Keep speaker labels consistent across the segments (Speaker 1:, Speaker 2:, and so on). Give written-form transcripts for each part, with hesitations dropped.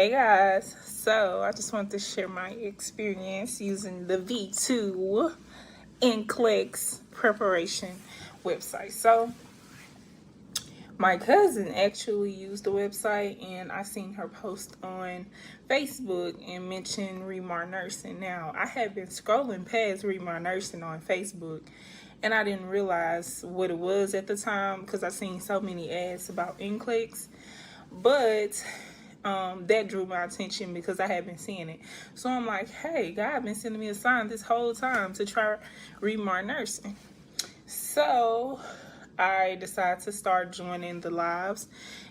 Speaker 1: Hey guys, so I just wanted to share my experience using the V2 NCLEX preparation website. So my cousin actually used the website, and I seen her post on Facebook and mention Remar Nursing. Now, I had been scrolling past Remar Nursing on Facebook, and I didn't realize what it was at the time because I seen so many ads about NCLEX. But that drew my attention because I had been seeing it. So I'm like, hey, God been sending me a sign this whole time to try Remar Nursing. So I decided to start joining the lives.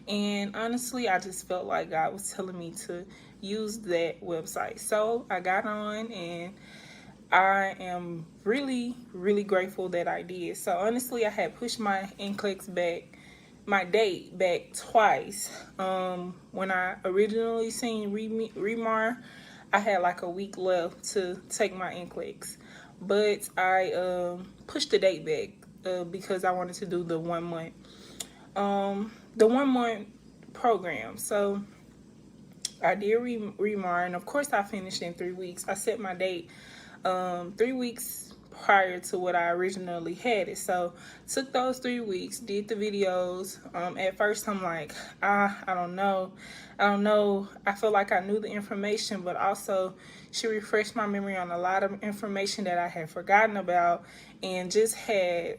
Speaker 1: And honestly, I just felt like God was telling me to use that website. So I got on, and I am really, really grateful that I did. So honestly, I had pushed my NCLEX back, my date back twice. When I originally seen Remar, I had like a week left to take my NCLEX, but I pushed the date back because I wanted to do the 1 month, the 1 month program. So I did Remar, and of course I finished in 3 weeks. I set my date 3 weeks prior to what I originally had it. So took those 3 weeks, did the videos. At first I'm like, I don't know. I feel like I knew the information, but also she refreshed my memory on a lot of information that I had forgotten about, and just had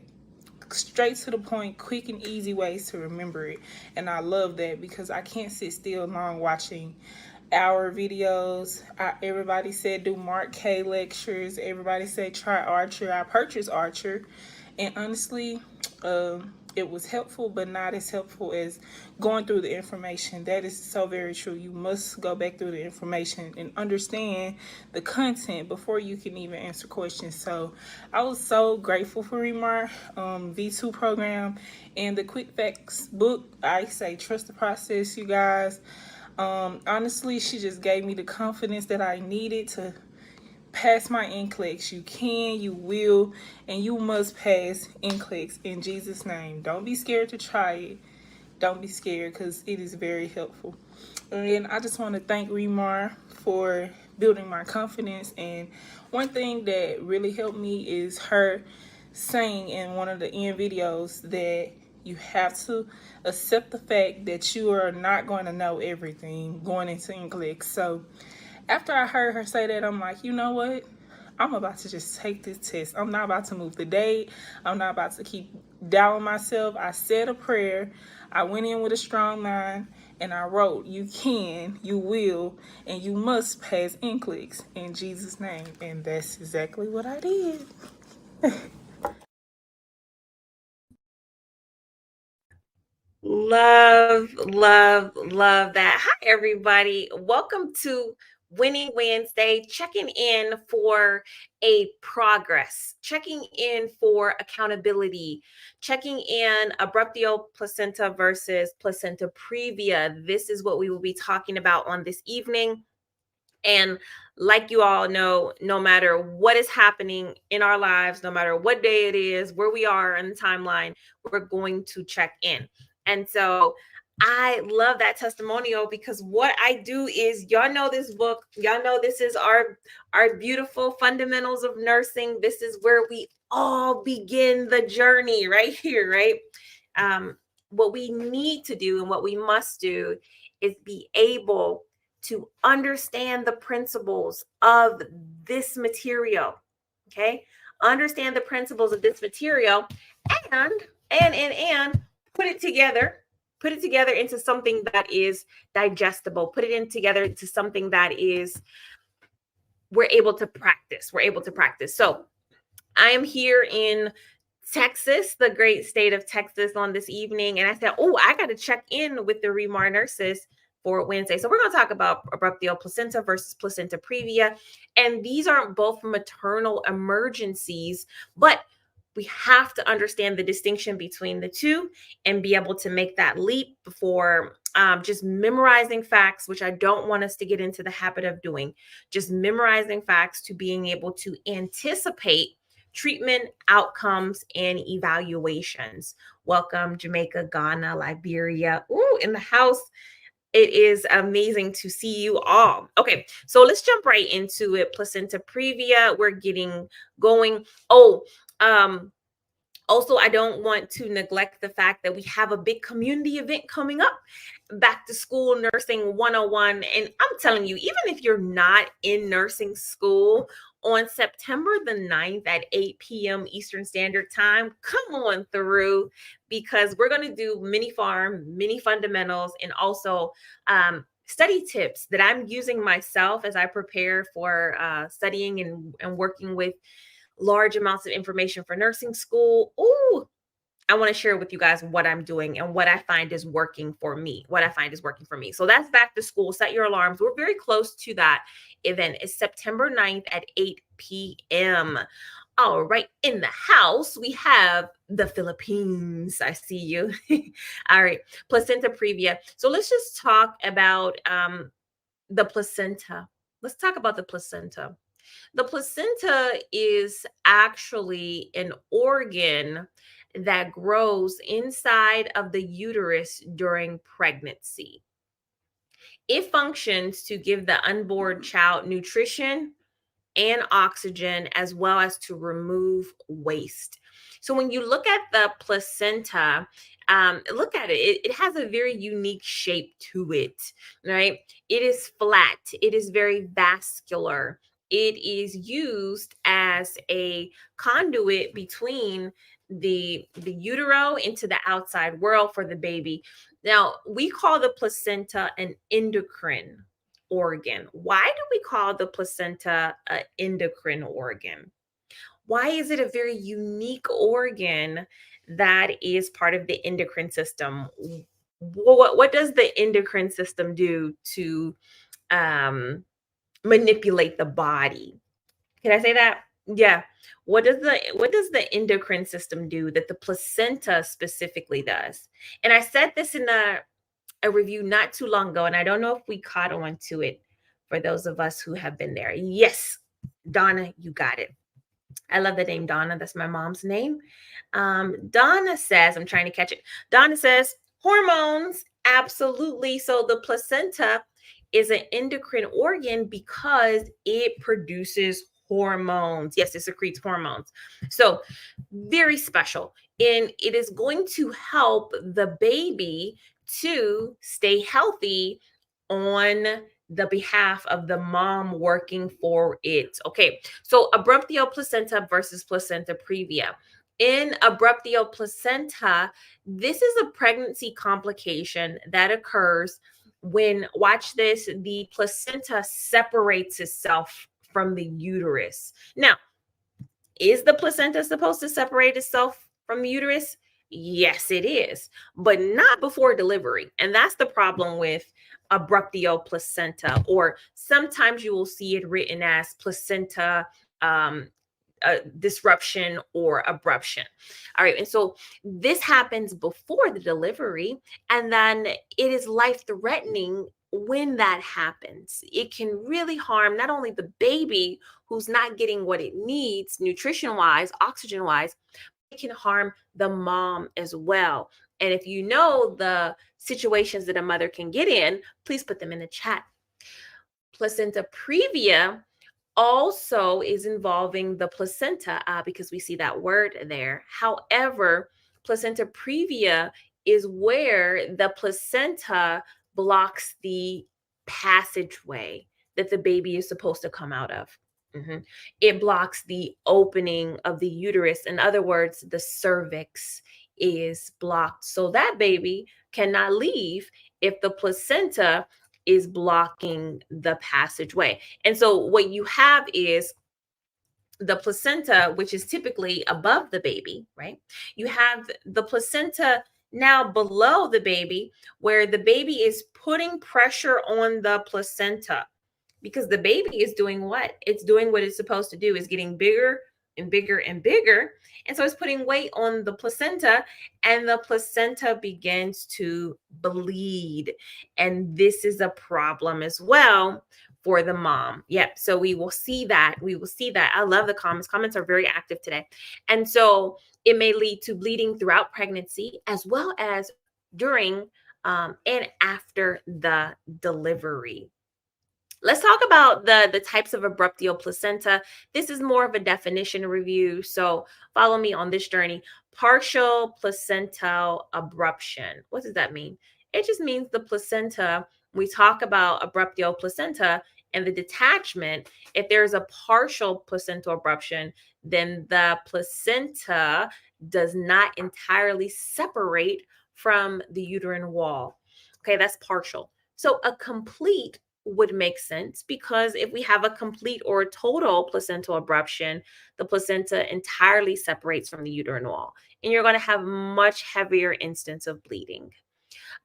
Speaker 1: straight to the point, quick and easy ways to remember it. And I love that because I can't sit still long watching hour videos. Everybody said do Mark K lectures. Everybody said try Archer. I purchased Archer, and honestly, it was helpful, but not as helpful as going through the information. That is so very true. You must go back through the information and understand the content before you can even answer questions. So I was so grateful for Remar V2 program and the Quick Facts book. I say trust the process, you guys. Honestly, she just gave me the confidence that I needed to pass my NCLEX. You can, you will, and you must pass NCLEX in Jesus' name. Don't be scared to try it. Don't be scared, because it is very helpful. And I just want to thank Remar for building my confidence. And one thing that really helped me is her saying in one of the end videos that you have to accept the fact that you are not going to know everything going into NCLEX. So after I heard her say that, I'm like, you know what? I'm about to just take this test. I'm not about to move the date. I'm not about to keep doubting myself. I said a prayer. I went in with a strong mind, and I wrote, you can, you will, and you must pass NCLEX in Jesus' name. And that's exactly what I did.
Speaker 2: Love, love, love that. Hi, everybody. Welcome to Winning Wednesday, checking in for a progress, checking in for accountability, checking in Abruptio Placenta versus Placenta Previa. This is what we will be talking about on this evening. And like you all know, no matter what is happening in our lives, no matter what day it is, where we are in the timeline, we're going to check in. And so I love that testimonial, because what I do is, y'all know this book, y'all know this is our beautiful fundamentals of nursing. This is where we all begin the journey right here, right? What we need to do and what we must do is be able to understand the principles of this material. Okay, understand the principles of this material, and put it together into something that is digestible, put it in together into something that is we're able to practice. So I am here in Texas, the great state of Texas, on this evening, and I said, oh, I got to check in with the Remar nurses for Wednesday. So we're going to talk about Abruptio Placenta versus Placenta Previa. And these aren't both maternal emergencies, but we have to understand the distinction between the two and be able to make that leap before just memorizing facts, which I don't want us to get into the habit of doing. Just memorizing facts to being able to anticipate treatment, outcomes, and evaluations. Welcome, Jamaica, Ghana, Liberia. Ooh, in the house. It is amazing to see you all. Okay, so let's jump right into it. Placenta Previa, we're getting going. Oh, also, I don't want to neglect the fact that we have a big community event coming up, Back to School Nursing 101. And I'm telling you, even if you're not in nursing school, on September the 9th at 8 p.m. Eastern Standard Time, come on through, because we're going to do mini farm, mini fundamentals, and also study tips that I'm using myself as I prepare for studying and working with large amounts of information for nursing school. Ooh, I want to share with you guys what I'm doing and what I find is working for me. So that's Back to School. Set your alarms. We're very close to that event. It's September 9th at 8 p.m. All right. In the house, we have the Philippines. I see you. All right. Placenta Previa. So let's just talk about the placenta. Let's talk about the placenta. The placenta is actually an organ that grows inside of the uterus during pregnancy. It functions to give the unborn child nutrition and oxygen, as well as to remove waste. So when you look at the placenta, look at it. It has a very unique shape to it, right? It is flat. It is very vascular. It is used as a conduit between the utero into the outside world for the baby. Now, we call the placenta an endocrine organ. Why do we call the placenta an endocrine organ? Why is it a very unique organ that is part of the endocrine system? What does the endocrine system do to manipulate the body? Can I say that? Yeah. What does the endocrine system do that the placenta specifically does? And I said this in a review not too long ago, and I don't know if we caught on to it for those of us who have been there. Yes, Donna, you got it. I love the name Donna. That's my mom's name. Donna says, I'm trying to catch it. Donna says, hormones, absolutely. So the placenta is an endocrine organ because it produces hormones. Yes, it secretes hormones. So very special. And it is going to help the baby to stay healthy on the behalf of the mom working for it. Okay, so abruptio placenta versus placenta previa. In abruptio placenta, this is a pregnancy complication that occurs when, watch this, the placenta separates itself from the uterus. Now, is the placenta supposed to separate itself from the uterus? Yes, it is, but not before delivery. And that's the problem with abruptio placenta, or sometimes you will see it written as placenta disruption or abruption. All right. And so this happens before the delivery, and then it is life threatening when that happens. It can really harm not only the baby who's not getting what it needs, nutrition wise, oxygen wise, it can harm the mom as well. And if you know the situations that a mother can get in, please put them in the chat. Placenta previa also is involving the placenta because we see that word there. However, placenta previa is where the placenta blocks the passageway that the baby is supposed to come out of. It blocks the opening of the uterus. In other words, the cervix is blocked. So that baby cannot leave if the placenta is blocking the passageway. And so what you have is the placenta, which is typically above the baby, right? You have the placenta now below the baby, where the baby is putting pressure on the placenta, because the baby is doing what? It's doing what it's supposed to do, is getting bigger and bigger and bigger. And so it's putting weight on the placenta, and the placenta begins to bleed. And this is a problem as well for the mom. Yep. So we will see that. I love the comments. Comments are very active today. And so it may lead to bleeding throughout pregnancy, as well as during and after the delivery. Let's talk about the types of abruptio placenta. This is more of a definition review, so follow me on this journey. Partial placental abruption. What does that mean? It just means the placenta, we talk about abruptio placenta and the detachment. If there's a partial placental abruption, then the placenta does not entirely separate from the uterine wall. Okay, that's partial. So a complete would make sense, because if we have a complete or a total placental abruption, the placenta entirely separates from the uterine wall, and you're going to have much heavier instance of bleeding.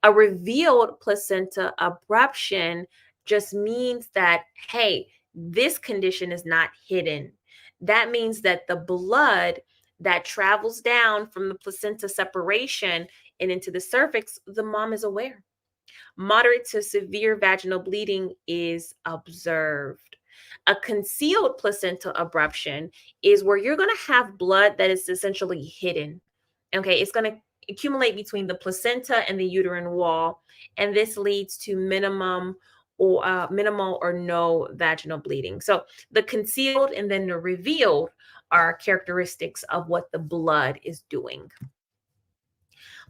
Speaker 2: A revealed placenta abruption just means that, hey, this condition is not hidden. That means that the blood that travels down from the placenta separation and into the cervix, the mom is aware. Moderate to severe vaginal bleeding is observed. A concealed placental abruption is where you're going to have blood that is essentially hidden. Okay, it's going to accumulate between the placenta and the uterine wall, and this leads to minimal or no vaginal bleeding. So the concealed and then the revealed are characteristics of what the blood is doing.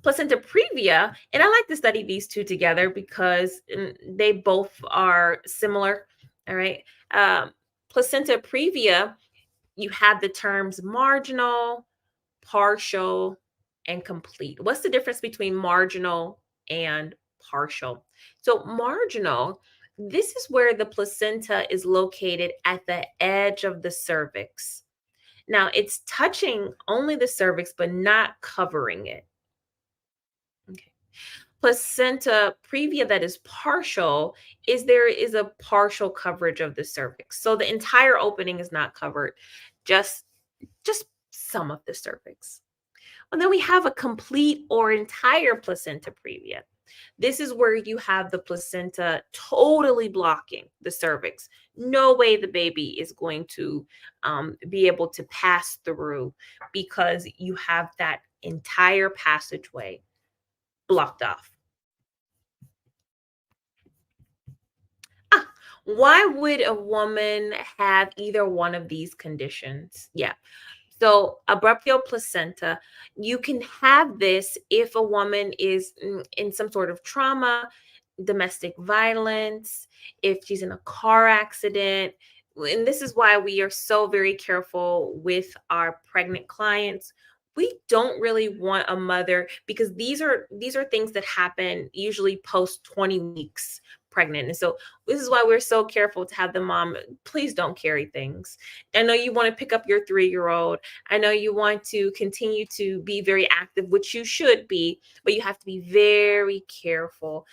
Speaker 2: Placenta previa, and I like to study these two together because they both are similar. All right. Placenta previa, you have the terms marginal, partial, and complete. What's the difference between marginal and partial? So, marginal, this is where the placenta is located at the edge of the cervix. Now, it's touching only the cervix, but not covering it. Okay. Placenta previa that is partial is there is a partial coverage of the cervix. So the entire opening is not covered, just some of the cervix. And then we have a complete or entire placenta previa. This is where you have the placenta totally blocking the cervix. No way the baby is going to be able to pass through, because you have that entire passageway blocked off. Why would a woman have either one of these conditions? Yeah. So, abruptio placenta, you can have this if a woman is in some sort of trauma, domestic violence, if she's in a car accident. And this is why we are so very careful with our pregnant clients. We don't really want a mother, because these are things that happen usually post 20 weeks pregnant. And so this is why we're so careful to have the mom, please don't carry things. I know you want to pick up your 3-year-old. I know you want to continue to be very active, which you should be, but you have to be very careful,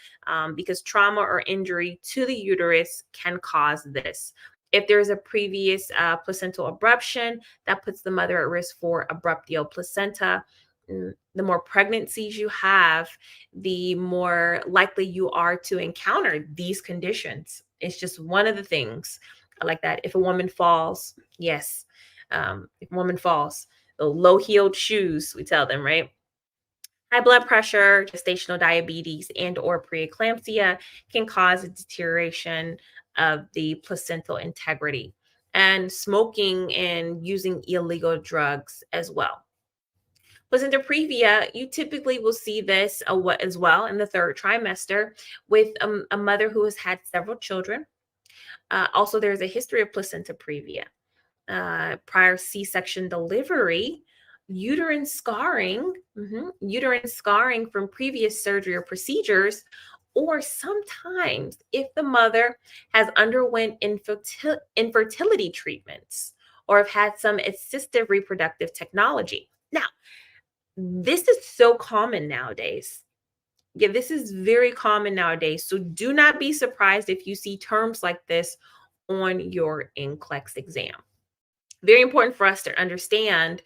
Speaker 2: because trauma or injury to the uterus can cause this. If there's a previous placental abruption, that puts the mother at risk for abruptio placenta. The more pregnancies you have, the more likely you are to encounter these conditions. It's just one of the things like that. If a woman falls, yes, if a woman falls, the low-heeled shoes, we tell them, right? High blood pressure, gestational diabetes, and or preeclampsia can cause a deterioration of the placental integrity, and smoking and using illegal drugs as well. Placenta previa, you typically will see this as well in the 3rd trimester with a mother who has had several children. Also, there's a history of placenta previa. Prior C-section delivery, uterine scarring from previous surgery or procedures, or sometimes if the mother has underwent infertility treatments or have had some assistive reproductive technology. Now, this is so common nowadays. Yeah, this is very common nowadays. So do not be surprised if you see terms like this on your NCLEX exam. Very important for us to understand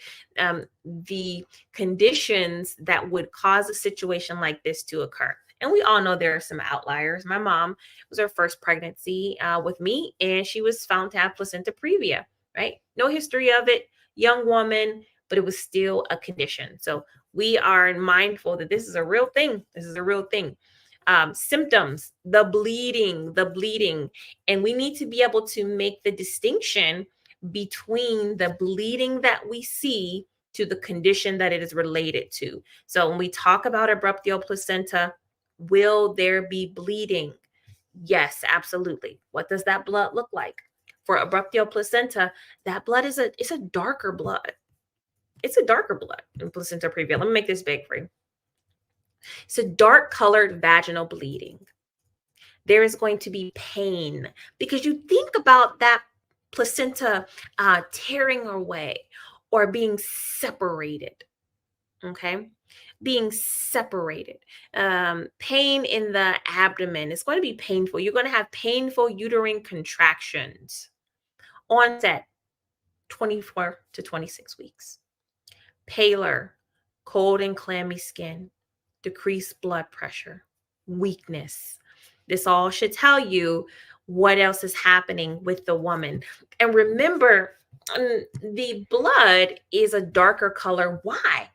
Speaker 2: the conditions that would cause a situation like this to occur. And we all know there are some outliers. My mom was her first pregnancy with me, and she was found to have placenta previa, right? No history of it, young woman, but it was still a condition. So we are mindful that this is a real thing. This is a real thing. Symptoms, the bleeding. And we need to be able to make the distinction between the bleeding that we see to the condition that it is related to. So when we talk about abruptio placenta, will there be bleeding? Yes, absolutely. What does that blood look like? For abruptio placenta, that blood is it's a darker blood. It's a darker blood in placenta previa. Let me make this big for you. It's a dark colored vaginal bleeding. There is going to be pain because you think about that placenta tearing away or being separated. Okay. Being separated. Pain in the abdomen is going to be painful. You're going to have painful uterine contractions. Onset 24 to 26 weeks. Paler, cold and clammy skin, decreased blood pressure, weakness. This all should tell you what else is happening with the woman. And remember, the blood is a darker color. Why?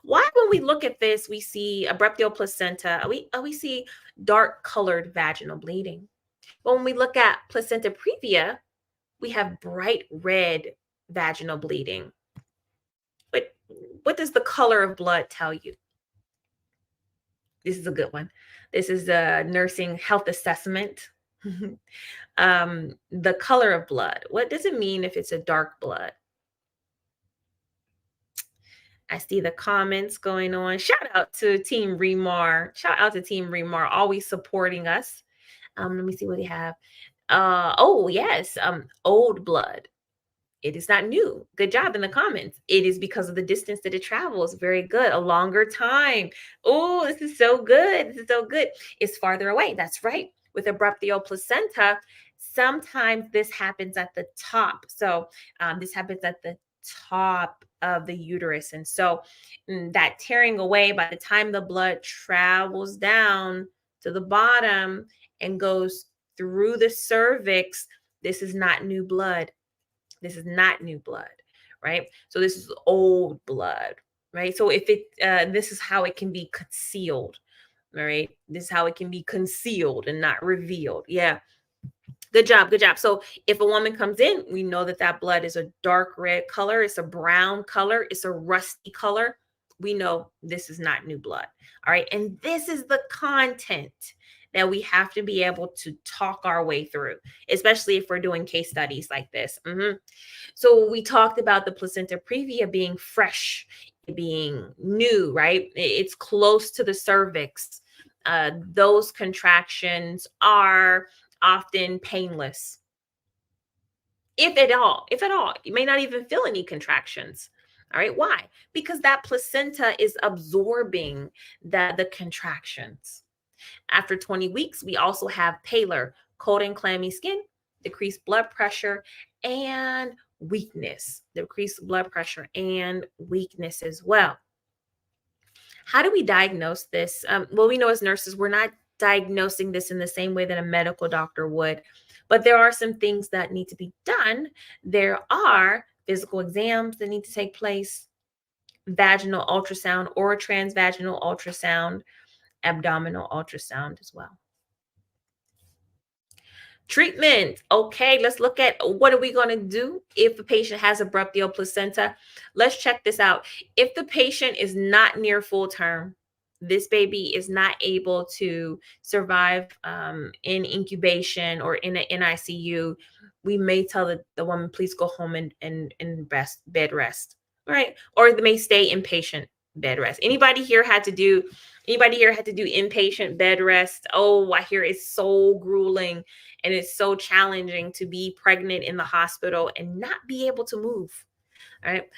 Speaker 2: Why, when we look at this, we see abruptio placenta, we see dark colored vaginal bleeding. But when we look at placenta previa, we have bright red vaginal bleeding. But what does the color of blood tell you? This is a good one. This is a nursing health assessment. The color of blood. What does it mean if it's a dark blood? I see the comments going on. Shout out to Team Remar. Shout out to Team Remar, always supporting us. Let me see what they have. Oh, yes. Old blood. It is not new. Good job in the comments. It is because of the distance that it travels. Very good. A longer time. Oh, this is so good. This is so good. It's farther away. That's right. With abruptio placenta, sometimes this happens at the top. So this happens at the top of the uterus. And so that tearing away, by the time the blood travels down to the bottom and goes through the cervix, this is not new blood. This is not new blood, right? So this is old blood, right? So if this is how it can be concealed, all right? This is how it can be concealed and not revealed. Yeah. Good job. Good job. So if a woman comes in, we know that that blood is a dark red color. It's a brown color. It's a rusty color. We know this is not new blood. All right. And this is the content that we have to be able to talk our way through, especially if we're doing case studies like this. So we talked about the placenta previa being fresh, being new, right? It's close to the cervix. Those contractions are often painless. If at all, you may not even feel any contractions. All right. Why? Because that placenta is absorbing the contractions. After 20 weeks, we also have paler, cold and clammy skin, decreased blood pressure, and weakness. Decreased blood pressure and weakness as well. How do we diagnose this? Well, we know as nurses, we're not diagnosing this in the same way that a medical doctor would, but there are some things that need to be done. There are physical exams that need to take place, vaginal ultrasound or transvaginal ultrasound, abdominal ultrasound as well. Treatment. Okay, let's look at what are we going to do if the patient has abruptio placenta. Let's check this out. If the patient is not near full term, this baby is not able to survive in incubation or in an NICU, we may tell the woman, please go home and rest, bed rest. All right. Or they may stay inpatient bed rest. Anybody here had to do inpatient bed rest? Oh, I hear it's so grueling and it's so challenging to be pregnant in the hospital and not be able to move. All right.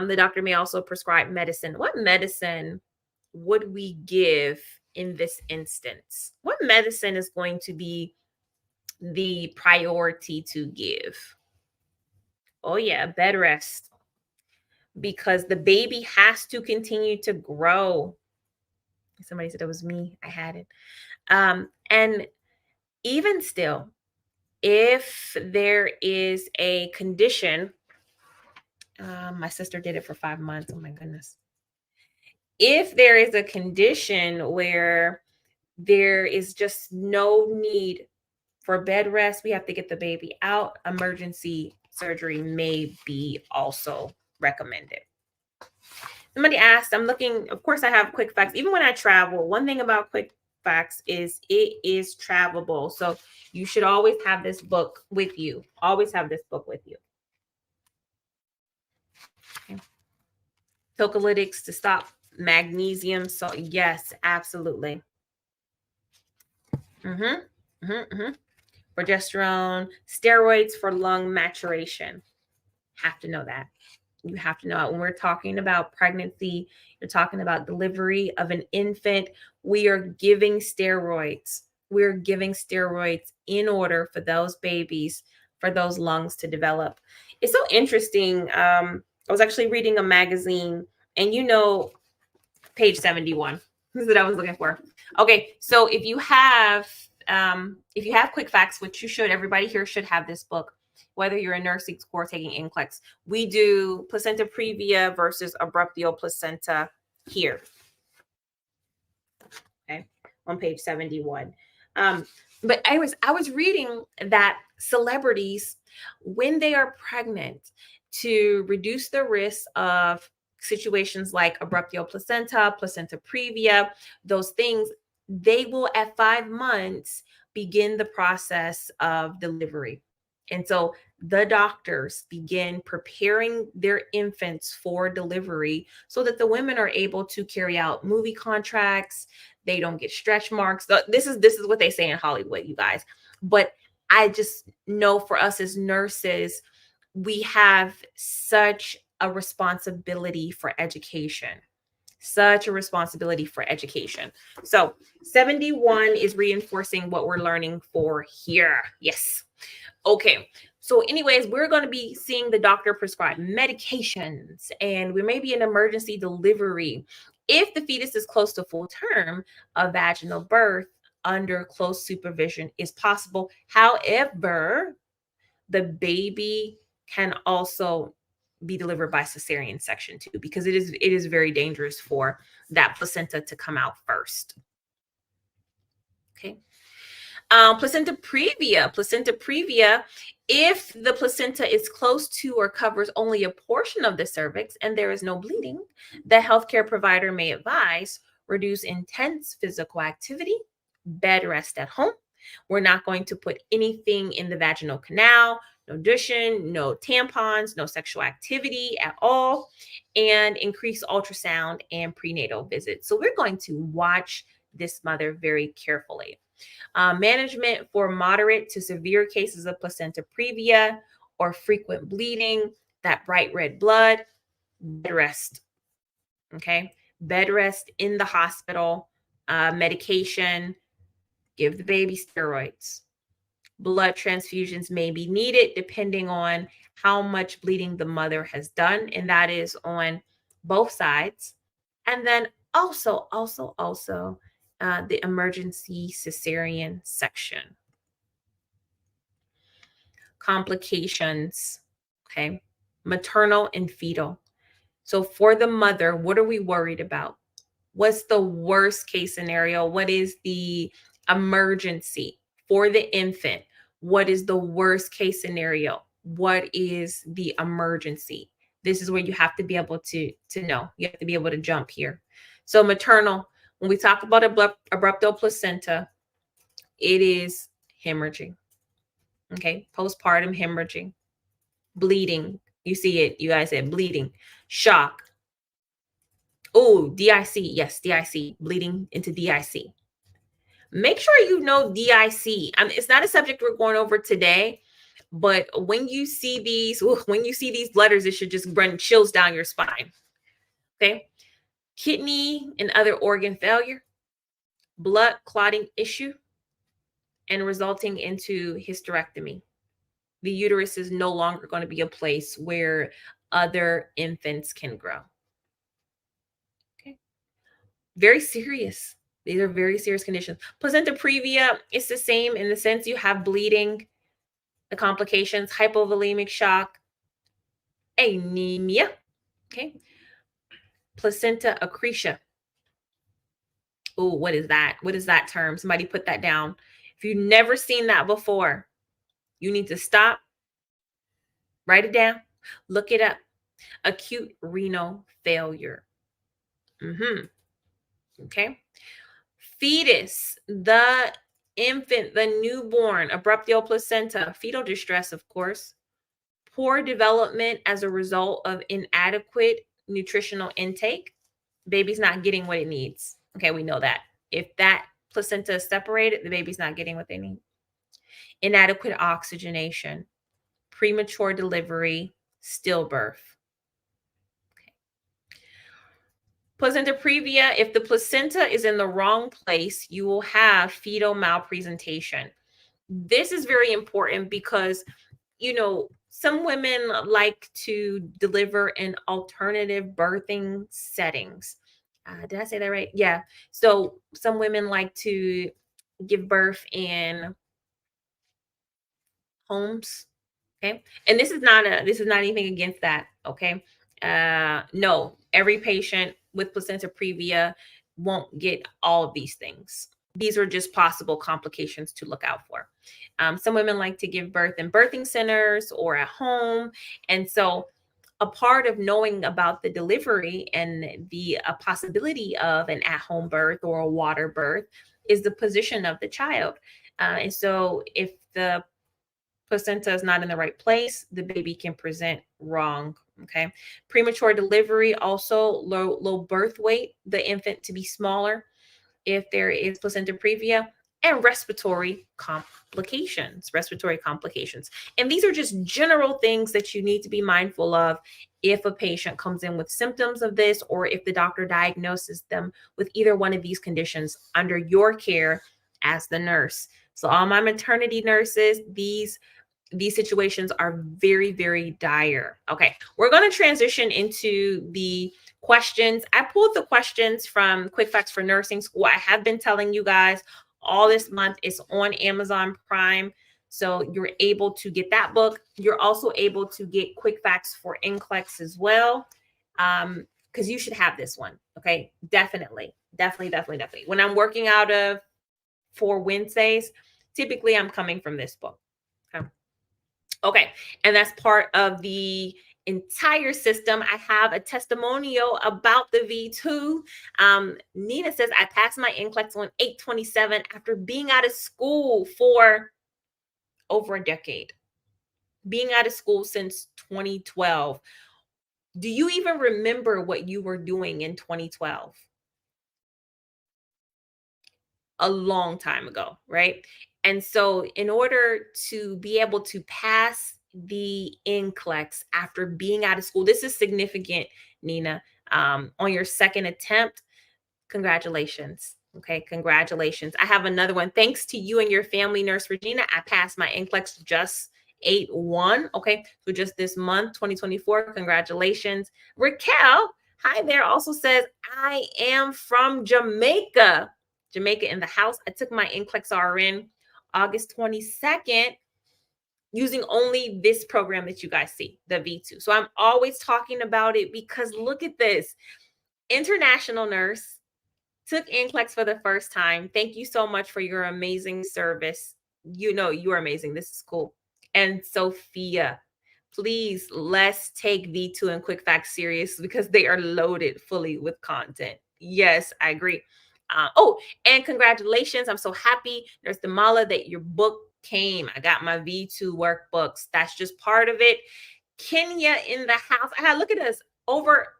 Speaker 2: The doctor may also prescribe medicine. What medicine would we give in this instance? What medicine is going to be the priority to give? Oh, yeah, bed rest. Because the baby has to continue to grow. Somebody said it was me. I had it. And even still, if there is a condition, my sister did it for 5 months. Oh my goodness. If there is a condition where There is just no need for bed rest. We have to get the baby out. Emergency surgery may be also recommended. Somebody asked, I'm looking, of course I have quick facts. Even when I travel, one thing about quick facts is it is travelable. So you should always have this book with you. Always have this book with you. Okay. Tocolytics to stop magnesium. So yes, absolutely. Progesterone, steroids for lung maturation. Have to know that. You have to know it. When we're talking about pregnancy, you're talking about delivery of an infant, we are giving steroids. We're giving steroids in order for those babies, for those lungs to develop. It's so interesting. I was actually reading a magazine, and page 71. This is what I was looking for. Okay, so if you have quick facts, which you should, everybody here should have this book, whether you're a nursing school or taking NCLEX. We do Placenta Previa versus Abruptio Placenta here. Okay, on page 71. But anyways, I was reading that celebrities, when they are pregnant, to reduce the risk of situations like Abruptio Placenta, Placenta Previa, those things, they will at 5 months begin the process of delivery. And so the doctors begin preparing their infants for delivery so that the women are able to carry out movie contracts. They don't get stretch marks. This is what they say in Hollywood, you guys. But I just know for us as nurses, we have such a responsibility for education. Such a responsibility for education. So 71 is reinforcing what we're learning for here. Yes. Okay. So anyways, we're going to be seeing the doctor prescribe medications, and we may be in emergency delivery. If the fetus is close to full term, a vaginal birth under close supervision is possible. However, the baby can also be delivered by cesarean section too, because it is very dangerous for that placenta to come out first. Okay. Placenta previa, if the placenta is close to or covers only a portion of the cervix and there is no bleeding, the healthcare provider may advise reduce intense physical activity, bed rest at home. We're not going to put anything in the vaginal canal, no douching, no tampons, no sexual activity at all, and increase ultrasound and prenatal visits. So we're going to watch this mother very carefully. Management for moderate to severe cases of placenta previa or frequent bleeding, that bright red blood, bed rest. Okay, bed rest in the hospital, medication, give the baby steroids. Blood transfusions may be needed depending on how much bleeding the mother has done, and that is on both sides. And then also the emergency cesarean section. Complications, okay? Maternal and fetal. So for the mother, what are we worried about? What's the worst case scenario? What is the emergency for the infant? What is the worst case scenario? What is the emergency? This is where you have to be able to know. You have to be able to jump here. So maternal, when we talk about abruptio placenta, it is hemorrhaging. Okay, postpartum hemorrhaging, bleeding. You see it, you guys said bleeding, shock. Oh, DIC, yes, DIC, bleeding into DIC. Make sure you know DIC. It's not a subject we're going over today, but when you see these letters, it should just run chills down your spine. Okay, kidney and other organ failure, blood clotting issue, and resulting into hysterectomy. The uterus is no longer going to be a place where other infants can grow. Okay. Very serious. These are very serious conditions. Placenta previa is the same in the sense you have bleeding, the complications, hypovolemic shock, anemia. Okay. Placenta accretia. Oh, what is that? What is that term? Somebody put that down. If you've never seen that before, you need to stop, write it down, look it up. Acute renal failure. Okay. Fetus, the infant, the newborn, abruptio placenta, fetal distress, of course. Poor development as a result of inadequate nutritional intake. Baby's not getting what it needs. Okay, we know that. If that placenta is separated, the baby's not getting what they need. Inadequate oxygenation, premature delivery, stillbirth. Placenta previa, if the placenta is in the wrong place, you will have fetal malpresentation. This is very important because, some women like to deliver in alternative birthing settings. Did I say that right? Yeah. So some women like to give birth in homes. Okay. And this is not anything against that. Okay. No, every patient with placenta previa won't get all of these things. These are just possible complications to look out for. Some women like to give birth in birthing centers or at home. And so a part of knowing about the delivery and the possibility of an at-home birth or a water birth is the position of the child. And so if the placenta is not in the right place, the baby can present wrong. Okay. Premature delivery, also low birth weight, the infant to be smaller if there is placenta previa, and respiratory complications. And these are just general things that you need to be mindful of if a patient comes in with symptoms of this, or if the doctor diagnoses them with either one of these conditions under your care as the nurse. So all my maternity nurses, these situations are very, very dire. Okay, we're going to transition into the questions. I pulled the questions from Quick Facts for Nursing School. I have been telling you guys all this month. It's on Amazon Prime. So you're able to get that book. You're also able to get Quick Facts for NCLEX as well. Because you should have this one. Okay, definitely. When I'm working out of for Wednesdays, typically I'm coming from this book. Okay, and that's part of the entire system. I have a testimonial about the V2. Nina says, I passed my NCLEX on 8/27 after being out of school for over a decade. Being out of school since 2012. Do you even remember what you were doing in 2012? A long time ago, right? And so in order to be able to pass the NCLEX after being out of school, this is significant, Nina. On your second attempt, congratulations. Okay, congratulations. I have another one. Thanks to you and your family, Nurse Regina, I passed my NCLEX just 8/1. Okay, so just this month, 2024. Congratulations. Raquel, hi there, also says, I am from Jamaica. Jamaica in the house. I took my NCLEX RN August 22nd using only this program that you guys see, the V2. So I'm always talking about it because look at this. International nurse, took NCLEX for the first time. Thank you so much for your amazing service. You are amazing. This is cool. And Sophia, please, let's take V2 and Quick Facts serious because they are loaded fully with content. Yes, I agree. And congratulations. I'm so happy, Nurse Damala, that your book came. I got my V2 workbooks. That's just part of it. Kenya in the house. Look at us. Over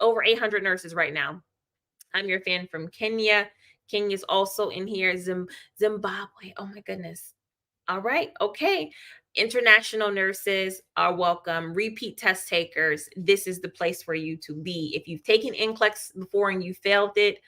Speaker 2: 800 nurses right now. I'm your fan from Kenya. Kenya's also in here. Zimbabwe. Oh my goodness. All right. Okay. International nurses are welcome. Repeat test takers. This is the place for you to be. If you've taken NCLEX before and you failed it,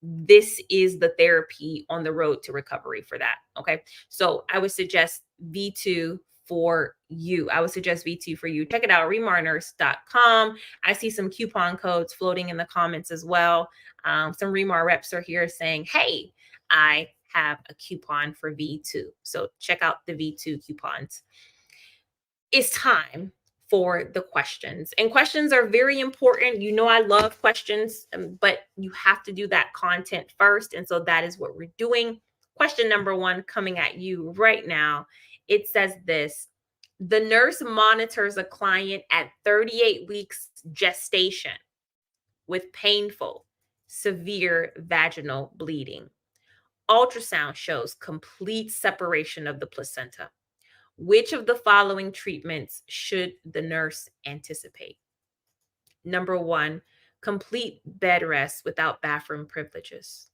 Speaker 2: this is the therapy on the road to recovery for that. Okay. So I would suggest V2 for you. Check it out, remarnurse.com. I see some coupon codes floating in the comments as well. Some Remar reps are here saying, hey, I have a coupon for V2. So check out the V2 coupons. It's time for the questions. And questions are very important. You know, I love questions, but you have to do that content first. And so that is what we're doing. Question number 1 coming at you right now. It says this: the nurse monitors a client at 38 weeks gestation with painful, severe vaginal bleeding. Ultrasound shows complete separation of the placenta. Which of the following treatments should the nurse anticipate? Number 1, complete bed rest without bathroom privileges.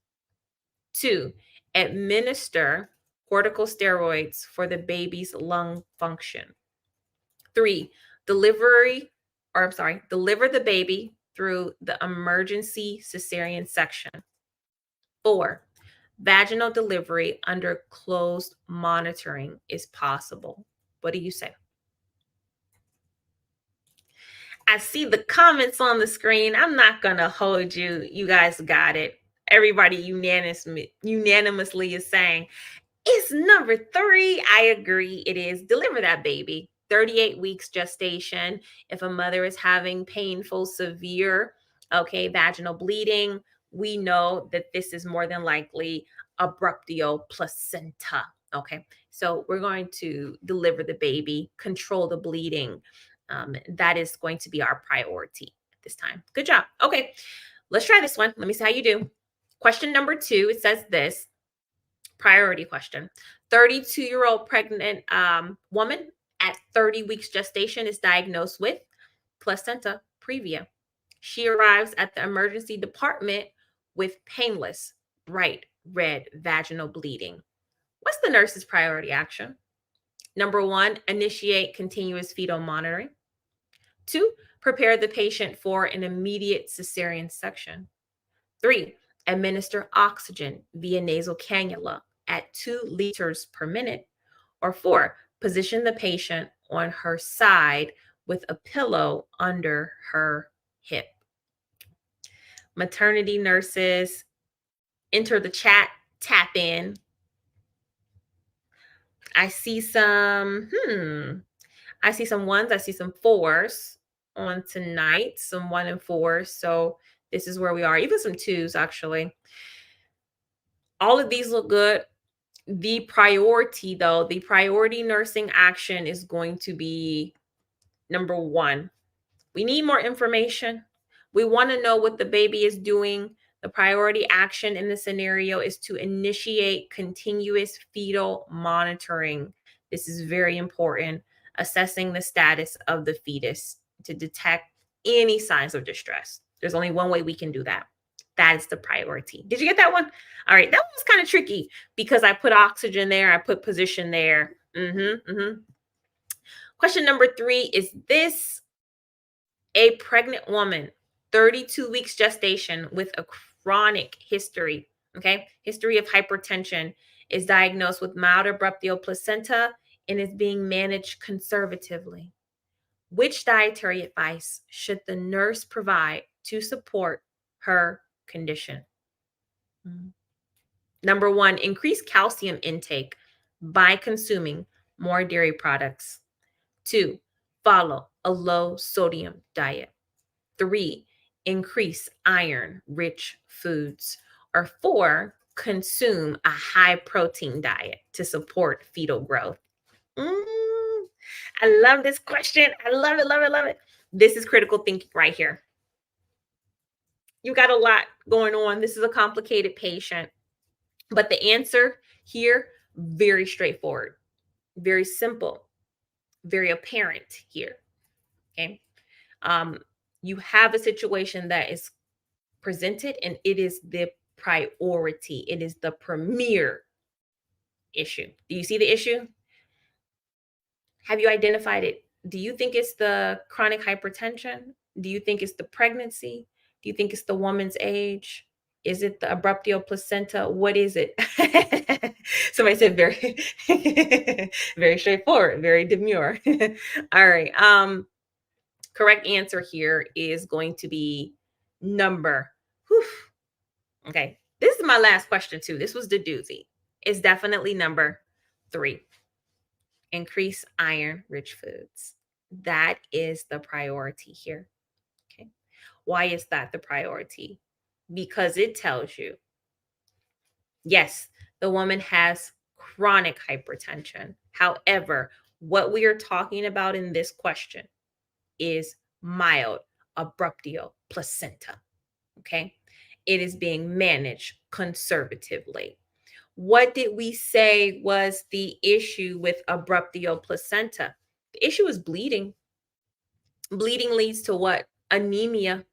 Speaker 2: 2, administer corticosteroids for the baby's lung function. 3, deliver the baby through the emergency cesarean section. 4, vaginal delivery under closed monitoring is possible. What do you say? I see the comments on the screen. I'm not going to hold you. You guys got it. Everybody unanimously is saying it's number 3. I agree. It is. Deliver that baby. 38 weeks gestation. If a mother is having painful, severe, vaginal bleeding, we know that this is more than likely abruptio placenta. Okay. So we're going to deliver the baby, control the bleeding. That is going to be our priority at this time. Good job. Okay. Let's try this one. Let me see how you do. Question number 2, it says this. Priority question. 32-year-old pregnant woman at 30 weeks gestation is diagnosed with placenta previa. She arrives at the emergency department with painless, bright red vaginal bleeding. What's the nurse's priority action? Number 1, initiate continuous fetal monitoring. 2, prepare the patient for an immediate cesarean section. 3, administer oxygen via nasal cannula at 2 liters per minute. Or 4, position the patient on her side with a pillow under her hip. Maternity nurses, enter the chat, tap in. I see some ones, I see some 4s on tonight, some 1 and 4s. So this is where we are, even some 2s actually. All of these look good. The priority nursing action is going to be number 1. We need more information. We want to know what the baby is doing. The priority action in the scenario is to initiate continuous fetal monitoring. This is very important. Assessing the status of the fetus to detect any signs of distress. There's only one way we can do that. That is the priority. Did you get that one? All right. That was kind of tricky because I put oxygen there. I put position there. Question number 3 is this: a pregnant woman, 32 weeks gestation with a chronic history, history of hypertension, is diagnosed with mild abruptio placenta and is being managed conservatively. Which dietary advice should the nurse provide to support her condition? Number 1, increase calcium intake by consuming more dairy products. 2, follow a low sodium diet. 3, increase iron-rich foods. Or 4, consume a high protein diet to support fetal growth. I love this question. I love it, love it, love it. This is critical thinking right here. You got a lot going on. This is a complicated patient. But the answer here, very straightforward, very simple, very apparent here. Okay. You have a situation that is presented and it is the priority. It is the premier issue. Do you see the issue? Have you identified it? Do you think it's the chronic hypertension? Do you think it's the pregnancy? Do you think it's the woman's age? Is it the abruptio placenta? What is it? Somebody said very, very straightforward, very demure. All right. Correct answer here is going to be number. Okay. This is my last question too. This was the doozy. It's definitely number 3. Increase iron-rich foods. That is the priority here. Okay. Why is that the priority? Because it tells you, yes, the woman has chronic hypertension. However, what we are talking about in this question is mild abruptio placenta. Okay. It is being managed conservatively. What did we say was the issue with abruptio placenta? The issue is bleeding. Bleeding leads to what? Anemia.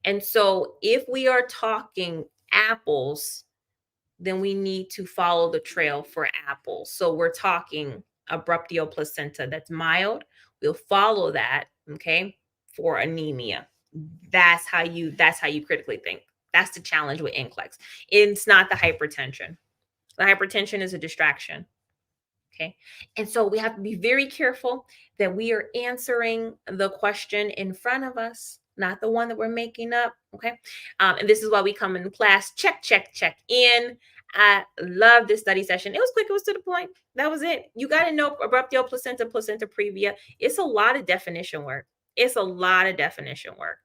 Speaker 2: And so if we are talking apples, then we need to follow the trail for apples. So we're talking abruptio placenta that's mild. We'll follow that, okay, for anemia. That's how you critically think. That's the challenge with NCLEX. It's not the hypertension. The hypertension is a distraction. Okay. And so we have to be very careful that we are answering the question in front of us, not the one that we're making up. Okay. And this is why we come in class, check in. I love this study session. It was quick. It was to the point. That was it. You got to know abruptio placenta, placenta previa. It's a lot of definition work. It's a lot of definition work.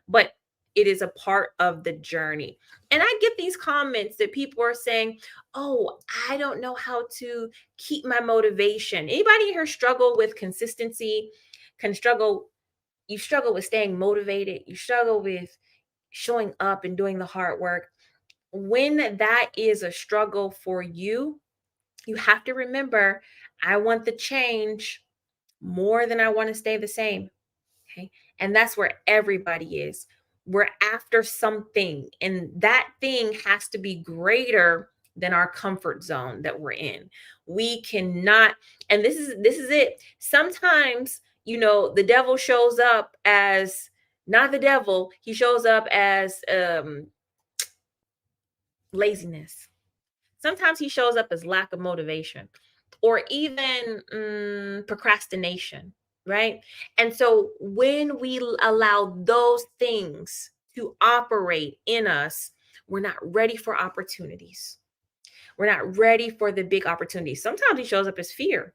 Speaker 2: But it is a part of the journey. And I get these comments that people are saying, oh, I don't know how to keep my motivation. Anybody here struggle with consistency? You struggle with staying motivated. You struggle with showing up and doing the hard work. When that is a struggle for you, you have to remember, I want the change more than I want to stay the same. Okay. And that's where everybody is. We're after something, and that thing has to be greater than our comfort zone that we're in. We cannot, and this is it. Sometimes, the devil shows up as not the devil, he shows up as laziness. Sometimes he shows up as lack of motivation or even procrastination, right? And so when we allow those things to operate in us, we're not ready for opportunities. We're not ready for the big opportunities. Sometimes he shows up as fear.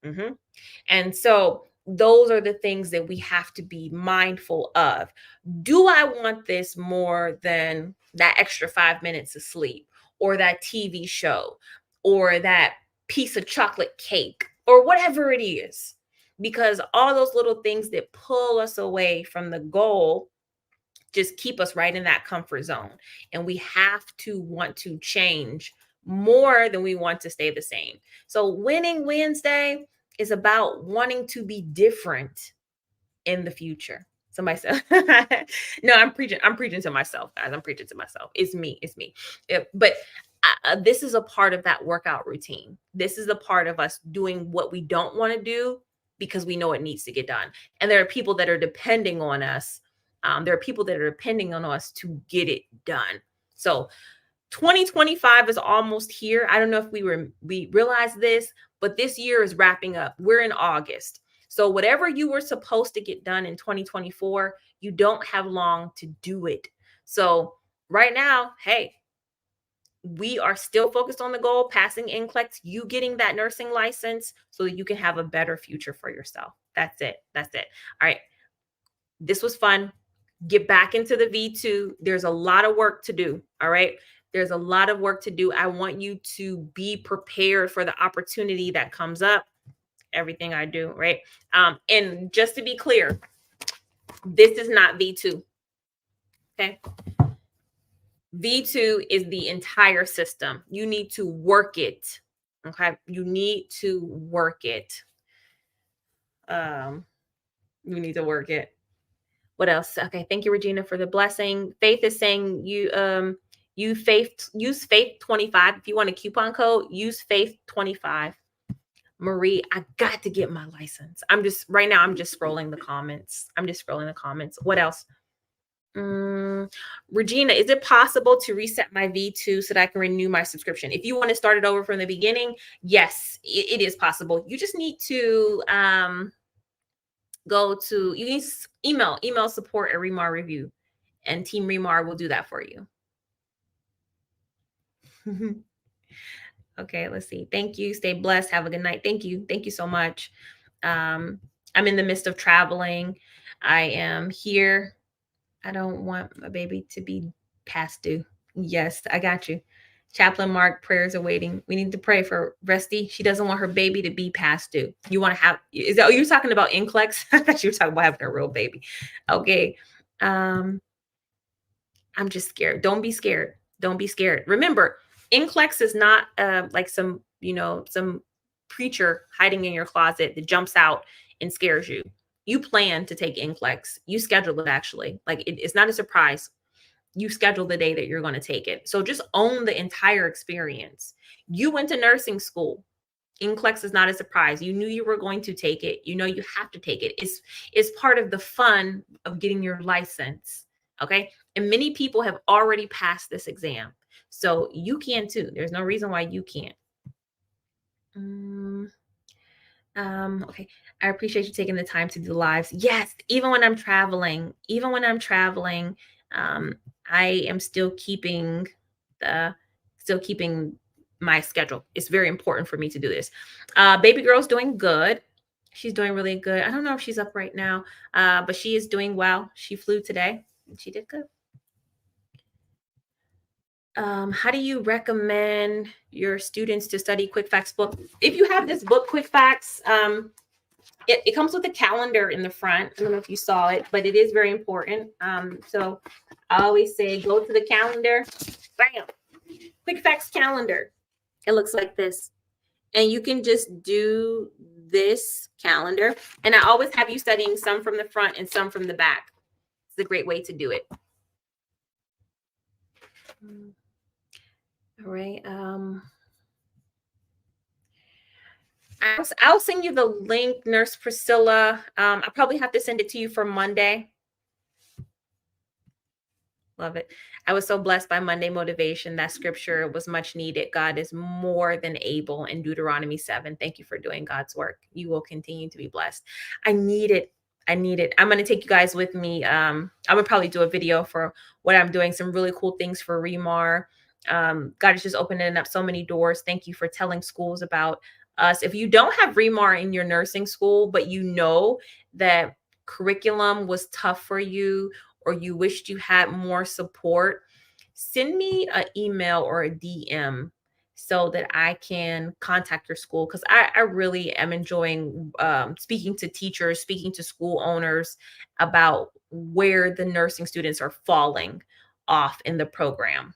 Speaker 2: Mm-hmm. And so those are the things that we have to be mindful of. Do I want this more than that extra 5 minutes of sleep or that TV show or that piece of chocolate cake or whatever it is? Because all those little things that pull us away from the goal just keep us right in that comfort zone. And we have to want to change more than we want to stay the same. So winning Wednesday is about wanting to be different in the future. Somebody said, no, I'm preaching to myself, guys. I'm preaching to myself. It's me. But this is a part of that workout routine. This is a part of us doing what we don't want to do because we know it needs to get done. And there are people that are depending on us. There are people that are depending on us to get it done. So 2025 is almost here. I don't know if we realized this, but this year is wrapping up. We're in August. So whatever you were supposed to get done in 2024, you don't have long to do it. So right now, hey, we are still focused on the goal, passing NCLEX, you getting that nursing license so that you can have a better future for yourself. That's it. All right. This was fun. Get back into the V2. There's a lot of work to do. All right. There's a lot of work to do. I want you to be prepared for the opportunity that comes up. Everything I do, right? And just to be clear, this is not V2. Okay. V2 is the entire system. You need to work it. Okay. You need to work it. You need to work it. What else? Okay. Thank you, Regina, for the blessing. Faith is saying use faith 25. If you want a coupon code, use faith 25. Marie, I got to get my license. Right now, I'm just scrolling the comments. What else? Regina, is it possible to reset my V2 so that I can renew my subscription? If you want to start it over from the beginning, yes, it is possible. You just need to email support at Remar Review, and Team Remar will do that for you. Okay, let's see. Thank you. Stay blessed. Have a good night. Thank you so much. I'm in the midst of traveling. I am here. I don't want my baby to be past due. Yes, I got you. Chaplain Mark, prayers are waiting. We need to pray for Rusty. She doesn't want her baby to be past due. You want to have, is that, you're talking about NCLEX? I thought you were talking about having a real baby. Okay. I'm just scared. Don't be scared. Don't be scared. Remember, NCLEX is not like some, some preacher hiding in your closet that jumps out and scares you. You plan to take NCLEX. You schedule it actually. Like it's not a surprise. You schedule the day that you're going to take it. So just own the entire experience. You went to nursing school. NCLEX is not a surprise. You knew you were going to take it. You know you have to take it. It's part of the fun of getting your license. Okay. And many people have already passed this exam. So you can too. There's no reason why you can't. Okay. I appreciate you taking the time to do lives. Yes, even when I'm traveling, I am still keeping my schedule. It's very important for me to do this. Baby girl's doing good. She's doing really good. I don't know if she's up right now, but she is doing well. She flew today and she did good. How do you recommend your students to study Quick Facts book? If you have this book, Quick Facts, it comes with a calendar in the front. I don't know if you saw it, but it is very important. So I always say, go to the calendar, bam, Quick Facts calendar. It looks like this. And you can just do this calendar. And I always have you studying some from the front and some from the back. It's a great way to do it. All right. I'll send you the link, Nurse Priscilla. I probably have to send it to you for Monday. Love it. I was so blessed by Monday motivation. That scripture was much needed. God is more than able in Deuteronomy 7. Thank you for doing God's work. You will continue to be blessed. I need it. I'm going to take you guys with me. I'm going to probably do a video for what I'm doing. Some really cool things for Remar. God is just opening up so many doors. Thank you for telling schools about us. If you don't have Remar in your nursing school, but you know that curriculum was tough for you, or you wished you had more support, send me an email or a DM so that I can contact your school, because I really am enjoying speaking to teachers, speaking to school owners about where the nursing students are falling off in the program.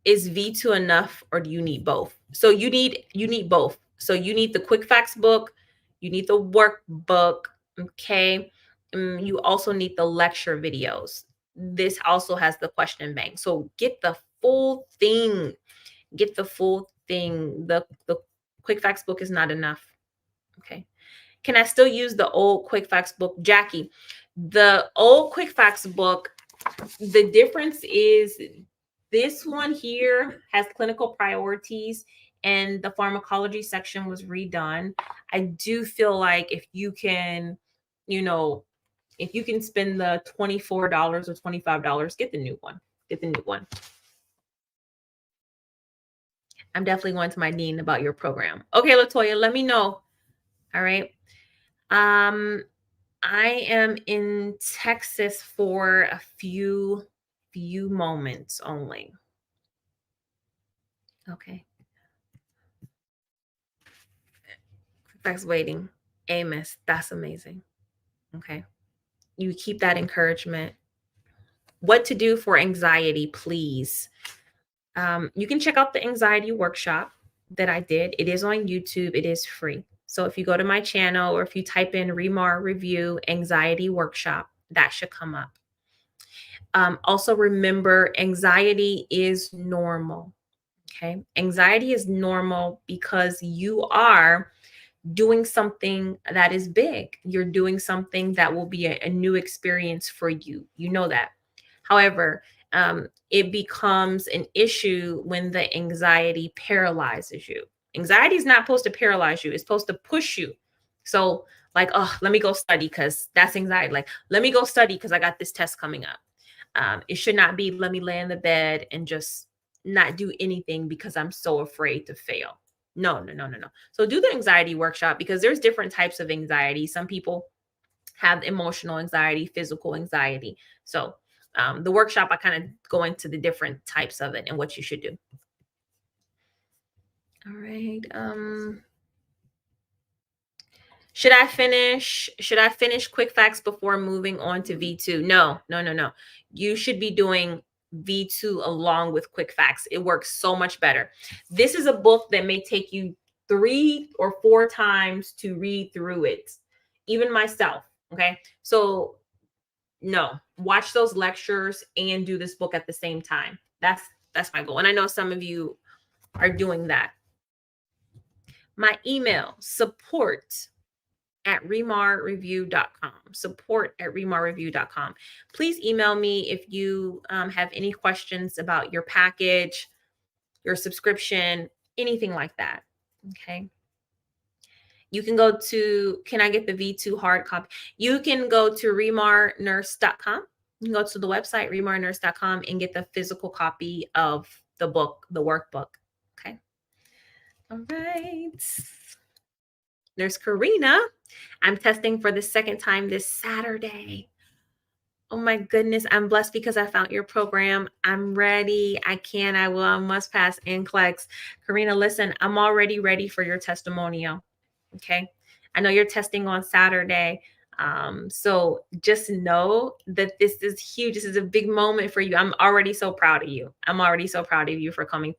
Speaker 2: Is V2 enough, or do you need both? So you need both. So you need the Quick Facts book, you need the workbook, okay? You also need the lecture videos. This also has the question bank. So get the full thing. Get the full thing. The Quick Facts book is not enough. Okay. Can I still use the old Quick Facts book? Jackie, the old Quick Facts book, the difference is this one here has clinical priorities and the pharmacology section was redone. I do feel like if you can, if you can spend the $24 or $25, get the new one. Get the new one. I'm definitely going to my dean about your program. Okay, Latoya, let me know. All right. I am in Texas for a few moments only. Okay. Thanks waiting. Amos, that's amazing. Okay. You keep that encouragement. What to do for anxiety, please. You can check out the anxiety workshop that I did. It is on YouTube. It is free. So if you go to my channel, or if you type in Remar Review Anxiety Workshop, that should come up. Also remember, anxiety is normal. Okay. Anxiety is normal because you are doing something that is big. You're doing something that will be a new experience for you. You know that. However, it becomes an issue when the anxiety paralyzes you. Anxiety is not supposed to paralyze you. It's supposed to push you. So like, oh, let me go study because that's anxiety. Like, let me go study because I got this test coming up. It should not be, let me lay in the bed and just not do anything because I'm so afraid to fail. No. So do the anxiety workshop, because there's different types of anxiety. Some people have emotional anxiety, physical anxiety. So the workshop, I kind of go into the different types of it and what you should do. All right. Should I finish quick facts before moving on to V2? No. You should be doing V2 along with quick facts. It works so much better. This is a book that may take you 3 or 4 times to read through it. Even myself. Okay. So no, watch those lectures and do this book at the same time. That's my goal. And I know some of you are doing that. My email, support@remarreview.com. Support@remarreview.com. Please email me if you have any questions about your package, your subscription, anything like that. Okay. You can go to, can I get the V2 hard copy? You can go to remarnurse.com. You can go to the website, remarnurse.com, and get the physical copy of the book, the workbook. Okay. All right. Nurse Karina, I'm testing for the second time this Saturday. Oh my goodness, I'm blessed because I found your program. I'm ready. I can, I will, I must pass NCLEX. Karina, listen, I'm already ready for your testimonial. Okay. I know you're testing on Saturday. So just know that this is huge. This is a big moment for you. I'm already so proud of you. I'm already so proud of you for coming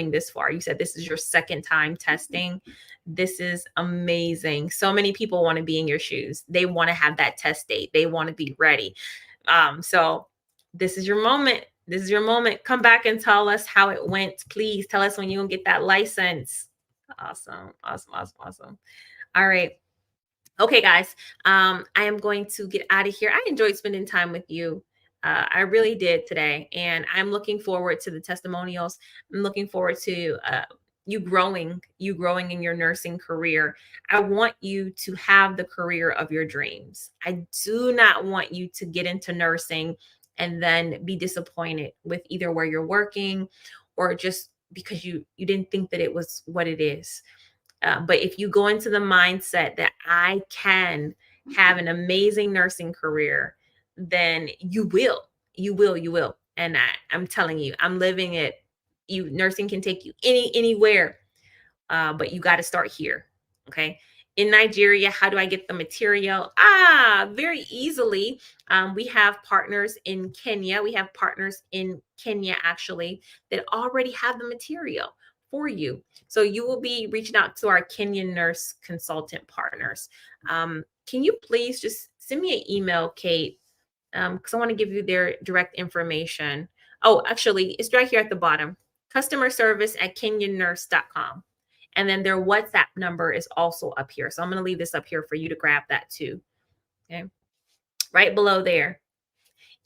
Speaker 2: this far. You said this is your second time testing. This is amazing. So many people want to be in your shoes. They want to have that test date. They want to be ready. So this is your moment. This is your moment. Come back and tell us how it went. Please tell us when you'll get that license. Awesome. All right. Okay, guys. I am going to get out of here. I enjoyed spending time with you. I really did today. And I'm looking forward to the testimonials. I'm looking forward to you growing in your nursing career. I want you to have the career of your dreams. I do not want you to get into nursing and then be disappointed with either where you're working or just because you didn't think that it was what it is. But if you go into the mindset that I can have an amazing nursing career, then you will. And I'm telling you, I'm living it. Nursing can take you anywhere, but you got to start here. Okay. In Nigeria, how do I get the material? Very easily. We have partners in Kenya. We have partners in Kenya, actually, that already have the material for you. So you will be reaching out to our Kenyan nurse consultant partners. Can you please just send me an email, Kate? Because I want to give you their direct information. Oh, actually, it's right here at the bottom. Customer service at kenyannurse.com. And then their WhatsApp number is also up here. So I'm going to leave this up here for you to grab that too. Okay. Right below there.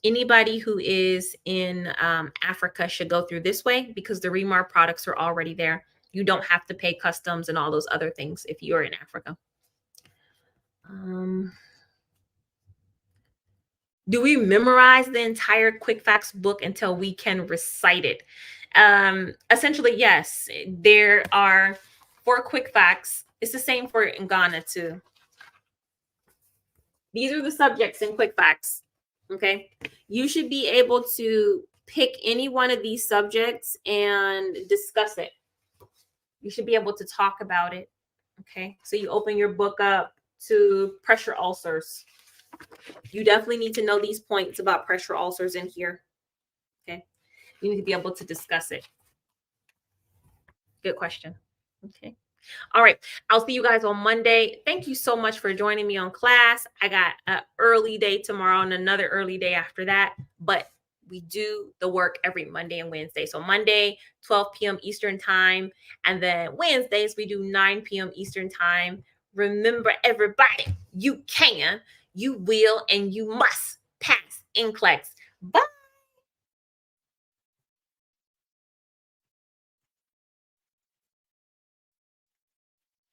Speaker 2: Anybody who is in Africa should go through this way because the Remar products are already there. You don't have to pay customs and all those other things if you're in Africa. Do we memorize the entire Quick Facts book until we can recite it? Essentially, yes. There are 4 quick facts. It's the same for in Ghana too. These are the subjects in quick facts. Okay. You should be able to pick any one of these subjects and discuss it. You should be able to talk about it. Okay. So you open your book up to pressure ulcers. You definitely need to know these points about pressure ulcers in here. Okay. You need to be able to discuss it. Good question. Okay. All right. I'll see you guys on Monday. Thank you so much for joining me on class. I got an early day tomorrow and another early day after that, but we do the work every Monday and Wednesday. So Monday, 12 p.m. Eastern time. And then Wednesdays, we do 9 p.m. Eastern time. Remember, everybody, you can, you will, and you must pass NCLEX. Bye.